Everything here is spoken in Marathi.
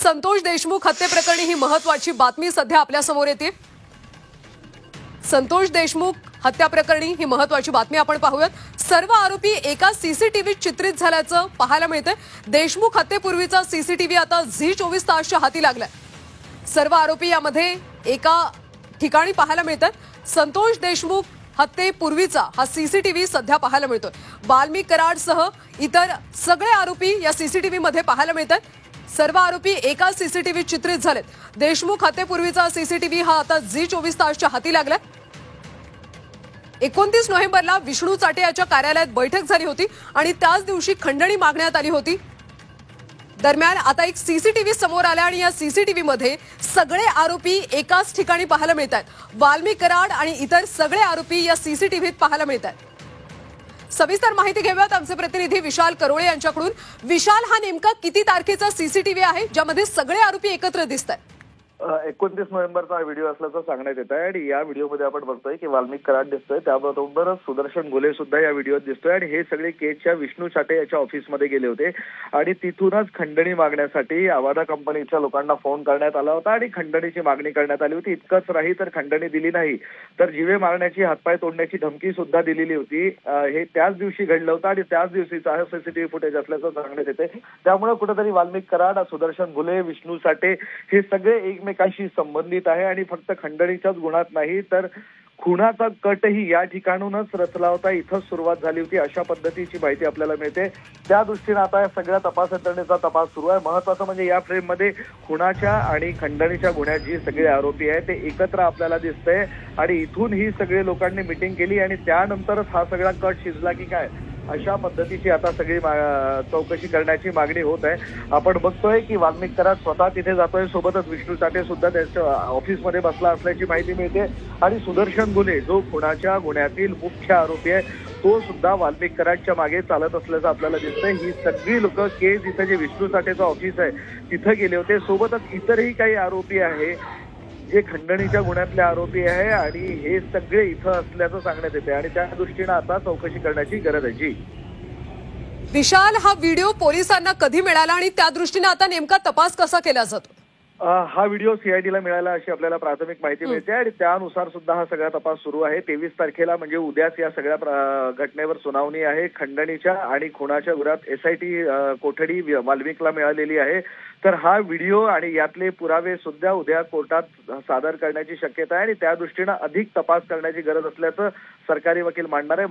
संतोष देशमुख हत्येप्रकरणी ही महत्त्वाची बातमी सध्या आपल्या समोर येते। संतोष देशमुख हत्या प्रकरणी ही महत्त्वाची बातमी आपण पाहूयात। सर्व आरोपी एका सीसीटीव्ही चित्रित झाल्याचं पाहायला मिळतंय। देशमुख हत्येपूर्वीचा सीसीटीव्ही आता झी24 तासच्या हाती लागलाय। सर्व आरोपी यामध्ये एका ठिकाणी पाहायला मिळतात। संतोष देशमुख हत्येपूर्वीचा हा सीसीटीव्ही सध्या पाहायला मिळतोय। वाल्मिक कराडसह इतर सगळे आरोपी या सीसीटीव्ही मध्ये पाहायला मिळतात। सर्व आरोपी एका सीसीटीव्ही चित्रित झालेत। देशमुख हत्येपूर्वीचा सीसीटीव्ही हा आता झी24 तासच्या हाती लागलाय। 29 नोव्हेंबरला विष्णू चाटे याच्या कार्यालयात बैठक झाली होती आणि त्याच दिवशी खंडणी मागण्यात आली होती। दरम्यान आता एक सीसीटीव्ही समोर आला आणि या सीसीटीव्ही मध्ये सगळे आरोपी एकाच ठिकाणी पाहायला मिळतात। वाल्मिक कराड आणि इतर सगळे आरोपी या सीसीटीव्हीत पाहायला मिळतात। सविस्तर माहिती घेऊयात आमचे प्रतिनिधी विशाल करोळे यांच्याकडून। विशाल, हा नेमका किती तारखेचा सीसीटीव्ही आहे ज्यामध्ये सगळे आरोपी एकत्र दिसतात? 29 नोव्हेंबरचा व्हिडिओ असल्याचं सांगण्यात येत आहे आणि या व्हिडिओमध्ये आपण बघतोय की वाल्मिक कराड दिसतोय, त्याबरोबरच सुदर्शन घुले सुद्धा या व्हिडिओत दिसतोय आणि हे सगळे केजच्या विष्णू चाटे याच्या ऑफिसमध्ये गेले होते आणि तिथूनच खंडणी मागण्यासाठी आवादा कंपनीच्या लोकांना फोन करण्यात आला होता आणि खंडणीची मागणी करण्यात आली होती। इतकंच नाही तर खंडणी दिली नाही तर जीवे मारण्याची, हातपाय तोडण्याची धमकी सुद्धा दिलेली होती। हे त्याच दिवशी घडलं होतं आणि त्याच दिवशीचा हा सीसीटीव्ही फुटेज असल्याचं सांगण्यात येते। त्यामुळे कुठेतरी वाल्मिक कराड, सुदर्शन घुले, विष्णू चाटे हे सगळे एकमेकांशी संबंधित आहे आणि फक्त खंडणीच्याच गुन्ह्यात नाही तर खुनाचा कटही या ठिकाणूनच रचला होता, इथंच सुरुवात झाली होती, अशा पद्धतीची माहिती आपल्याला मिळते। त्या दृष्टीने आता या सगळ्या तपास यंत्रणेचा तपास सुरू आहे। महत्त्वाचं म्हणजे या फ्रेममध्ये खुनाच्या आणि खंडणीच्या गुन्ह्यात जी सगळे आरोपी आहेत ते एकत्र आपल्याला दिसतंय आणि इथून ही सगळे लोकांनी मिटिंग केली आणि त्यानंतरच हा सगळा कट शिजला की काय, अशा पद्धतीची आता सगळी चौकशी करण्याची मागणी होत आहे। आपण बघतोय की वाल्मिक कराड स्वतः तिथे जातोय, सोबतच विष्णू चाटे सुद्धा त्याच्या ऑफिसमध्ये बसला असल्याची माहिती मिळते आणि सुदर्शन घुले जो खुनाच्या गुन्ह्यातील मुख्य आरोपी आहे तो सुद्धा वाल्मिक कराडच्या मागे चालत असल्याचं आपल्याला दिसतंय। ही सगळी लोक केज इथं जे विष्णू चाटेचं ऑफिस आहे तिथं गेले होते, सोबतच इतरही काही आरोपी आहे जे खंडणीच्या गुन्ह्यातले आरोपी आहे आणि हे सगळे इथं असल्याचं सांगण्यात येते आणि त्या दृष्टीने आता चौकशी करण्याची गरज आहे। जी विशाल, हा व्हिडिओ पोलिसांना कधी मिळाला आणि त्या दृष्टीने आता नेमका तपास कसा केला जातो? हा व्हिडिओ सीआयडीला मिळाला अशी आपल्याला प्राथमिक माहिती मिळते आणि त्यानुसार सुद्धा हा सगळा तपास सुरू आहे। 23 तारखेला म्हणजे उद्याच या सगळ्या घटनेवर सुनावणी आहे। खंडणीच्या आणि खुनाच्या गुन्ह्यात एसआयटी कोठडी वाल्मिकला मिळालेली आहे। तर हा व्हिडिओ आणि यातले पुरावे सुद्धा उद्या कोर्टात सादर करण्याची शक्यता आहे आणि त्या दृष्टीने अधिक तपास करण्याची गरज असल्याचं सरकारी वकील मांडणार आहे।